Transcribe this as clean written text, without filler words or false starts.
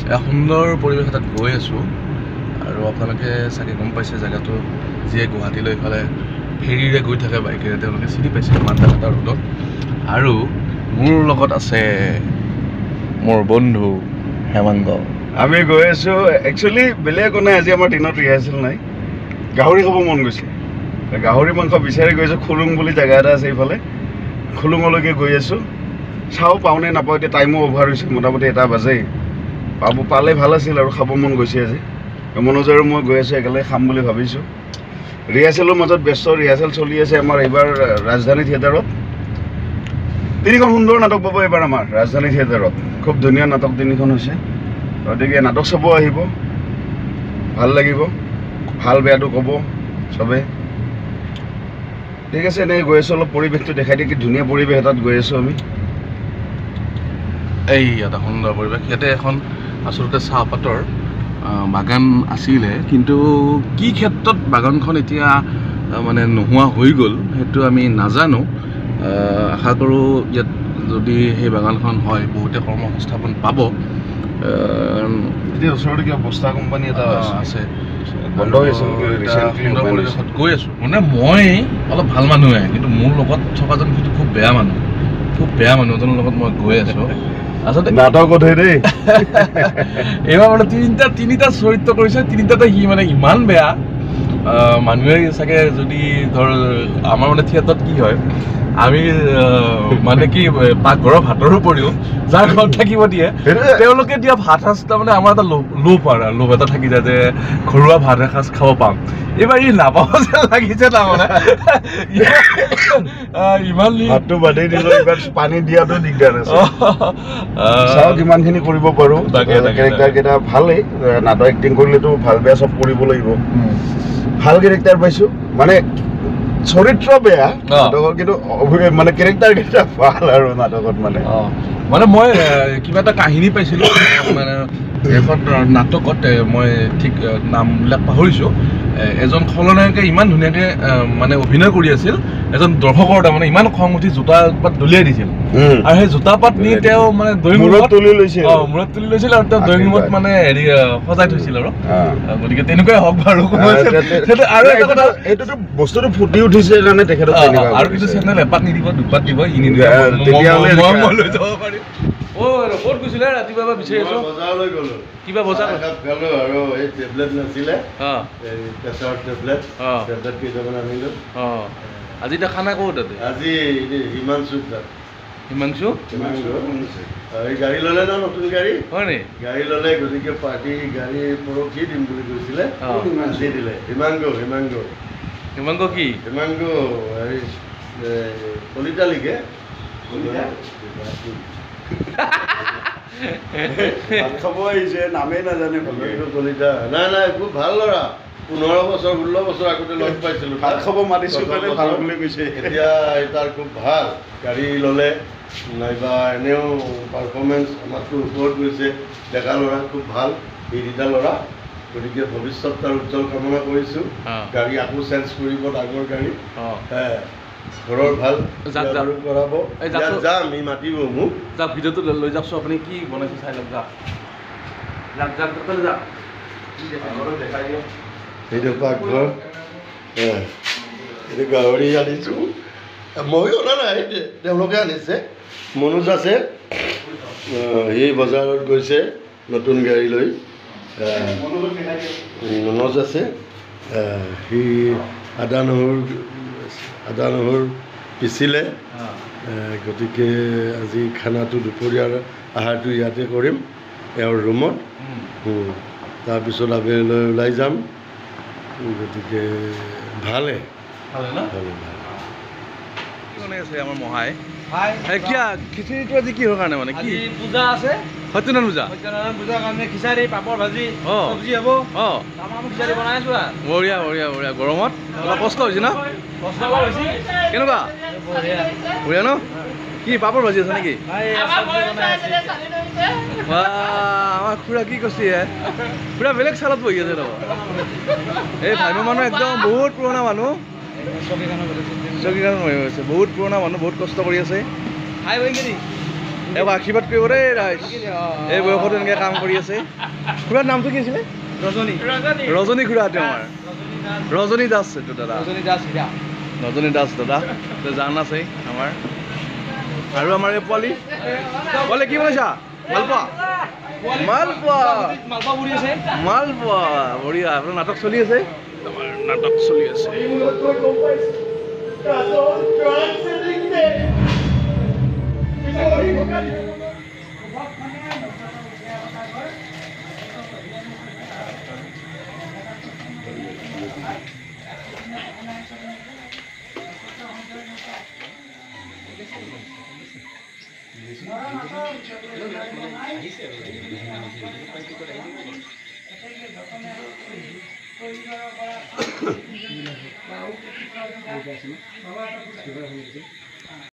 সুন্দৰ পৰিৱেশ এটাত গৈ আছোঁ আৰু আপোনালোকে চাগে গম পাইছে জেগাটো যিয়ে গুৱাহাটীলৈ ইফালে ফেৰীৰে গৈ থাকে বাইকেৰে তেওঁলোকে চিনি পাইছে মান্দাখাতা ৰোডত আৰু মোৰ লগত আছে মোৰ বন্ধু হেমাংগ আমি গৈ আছোঁ একচুৱেলি বেলেগ একো নাই আজি আমাৰ দিনত ৰিহাৰ্চেল নাই গাহৰি খাব মন গৈছে গাহৰি মাংস বিচাৰি গৈছোঁ খুলুং বুলি জেগা এটা আছে এইফালে খুলুঙলৈকে গৈ আছোঁ চাওঁ পাওঁনে নাপাওঁ এতিয়া টাইমো অভাৰ হৈছে মোটামুটি 1 বাজেই পালে ভাল আছিল আৰু খাব মন গৈছে আজি মনোজ আৰু মই গৈ আছোঁ একেলগে খাম বুলি ভাবিছোঁ ৰিহাৰ্চেলৰ মাজত ব্যস্ত ৰিহাৰ্চেল চলি আছে আমাৰ এইবাৰ ৰাজধানী থিয়েটাৰত 3খন সুন্দৰ নাটক পাব এইবাৰ আমাৰ ৰাজধানী থিয়েটাৰত খুব ধুনীয়া নাটক 3খন হৈছে গতিকে নাটক চাব আহিব ভাল লাগিব ভাল বেয়াটো ক'ব চবে ঠিক আছে এনেকৈ গৈ আছোঁ অলপ পৰিৱেশটো দেখাই দিয়ে কি ধুনীয়া পৰিৱেশ এটাত গৈ আছোঁ আমি এই এটা সুন্দৰ পৰিৱেশ ইয়াতে এখন আচলতে চাহপাতৰ বাগান আছিলে কিন্তু কি ক্ষেত্ৰত বাগানখন এতিয়া মানে নোহোৱা হৈ গ'ল সেইটো আমি নাজানো আশা কৰোঁ ইয়াত যদি সেই বাগানখন হয় বহুতে কৰ্মসংস্থাপন পাব এতিয়া ওচৰতে কিবা বস্তা কোম্পানী এটা আছে বন্ধ হৈ আছে সুন্দৰ পৰিৱেশত গৈ আছোঁ মানে মই অলপ ভাল মানুহে কিন্তু মোৰ লগত থকাজন কিন্তু খুব বেয়া মানুহজনৰ লগত মই গৈ আছোঁ আচলতে নাটকত হয় দেই এইবাৰ মানে তিনিটা চৰিত্ৰ কৰিছে তিনিটাতে সি মানে ইমান বেয়া মানুহে চাগে যদি ধৰ আমাৰ মানে থিয়েটাৰত কি হয় আমি মানে কি পাকঘৰৰ ভাতৰ উপৰিও যাৰ ঘৰত থাকিব দিয়ে তেওঁলোকে দিয়া ভাত সাজ তাৰমানে আমাৰ এটা লোভ এটা থাকি যায় যে ঘৰুৱা ভাত এসাঁজ খাব পাম এইবাৰ ই নাপাব যেন লাগিছে তাৰমানে ইমান ভাতটো বাদেই দিলোঁ এইবাৰ পানী দিয়াটো দিগদাৰ আছে চাওঁ কিমানখিনি কৰিব পাৰোঁ কেৰেক্টাৰকেইটা ভালেই নাটক এক্টিং কৰিলেতো ভাল বেয়া চব কৰিব লাগিব ভাল কেৰেক্টাৰ পাইছোঁ মানে চৰিত্ৰ বেয়া নাটকৰ কিন্তু মানে কেৰেক্টাৰ কেইটা ভাল আৰু নাটকত মানে মই কিবা এটা কাহিনী পাইছিলোঁ মানে এখন নাটকত মই ঠিক নামবিলাক পাহৰিছোঁ এজন খলনায়কে ইমান ধুনীয়াকৈ মানে অভিনয় কৰি আছিল এজন দৰ্শকৰ তাৰমানে ইমান খং উঠি জোতা পাত দলিয়াই দিছিল আৰু সেই জোতা পাত নি তেওঁ মানে মূৰত তুলি লৈছিল আৰু তেওঁ ড্ৰয়িং ৰুমত মানে হেৰি সজাই থৈছিল আৰু গতিকে তেনেকুৱাই হওক বাৰু আৰু এটা কথা এইটোতো বস্তুটো ফুটি উঠিছে কাৰণে তেখেতক আৰু কিছু চেনেল এপাত নিদিব দুপাত দিব তেতিয়াহ'লে লৈ যাব পাৰি ক'ত গৈছিলে ৰাতিপুৱা বিচাৰি আছো বজাৰলৈ গ'লো কিবা বজাৰ গ'লো আৰু এই টেবলেট নাছিলে প্ৰেছাৰ টেবলেট কেইটামান আনিলোঁ আজি এতিয়া খানা ক'ত তাতে আজি হিমাংশু এই গাড়ী ল'লে ন নতুন গাড়ী হয় নি গাড়ী ল'লে গতিকে পাৰ্টি গাড়ী পৰহি দিম বুলি কৈছিলে আজি দিলে হিমাংশু কি হিমাংশু হেৰি কলিতা লিখে খাব আহিছে নামেই নাজানে কলিতা নাই খুব ভাল ল'ৰা 15 বছৰ 16 বছৰ আগতে লগ পাইছিলোঁ ভাত খাব মাতিছোঁ কাৰণে ভাল বুলি কৈছে এতিয়া তাৰ খুব ভাল গাড়ী ল'লে নাইবা এনেও পাৰফৰ্মেঞ্চ আমাৰতো ওপৰত গৈছে ডেকা ল'ৰা খুব ভাল এই দুটা ল'ৰা গতিকে ভৱিষ্যত তাৰ উজ্জ্বল কামনা কৰিছোঁ গাড়ী আকৌ চেঞ্জ কৰিব ডাঙৰ গাড়ী ঘৰৰ ভাল কৰাব যাম ই মাতিব মোক যাক ভিডিঅ'টো লৈ যাওকচোন আপুনি কি বনাইছে চাই লওক যাক দেখাই দিয়ক এইটো পাকঘৰ এইটো গাহৰি আনিছোঁ মই অনা নাই তেওঁলোকে আনিছে মনোজ আছে সি বজাৰত গৈছে নতুন গাড়ী লৈ মনোজ আছে সি আদা নহৰু পিচিলে গতিকে আজি খানাটো দুপৰীয়াৰ আহাৰটো ইয়াতে কৰিম এওঁৰ ৰুমত তাৰপিছত আবেলিলৈ ওলাই যাম গতিকে ভালে আমাৰ মহাই কিয় খিচিৰিটো আজি কিহৰ কাৰণে মানে কি পূজা আছে সত্যনাৰায়ণ পূজা কাৰণে খিচাৰি পাপৰ ভাজি চব্জি হ'ব খিচাৰি বনাইছো বঢ়িয়া গৰমত অলপ কষ্ট হৈছে ন কেনেকুৱা বঢ়িয়া ন কি পাপৰ ভাজি আছে নেকি আমাৰ খুৰা কি কৈছে খুৰা বেলেগ চালত বহি আছে ৰ'ব এই ভাইমা মানুহ একদম বহুত পুৰণা মানুহ চকীখানত বহি আছে বহুত পুৰণা মানুহ বহুত কষ্ট কৰি আছে এবাৰ আশীৰ্বাদ কৰিব দেই ৰাইজ এই বয়সত এনেকৈ কাম কৰি আছে খুৰাৰ নামটো কি আছিলে ৰজনী খুৰা আমাৰ ৰজনী দাস এইটো দাদা ৰজনী দাস দাদা জান আছে আমাৰ আৰু আমাৰ এই পোৱালি পোৱালি কি বনাইছা মালপোৱা মালপোৱা মালপোৱা বঢ়িয়া আপোনাৰ নাটক চলি আছে আমাৰ নাটক চলি আছে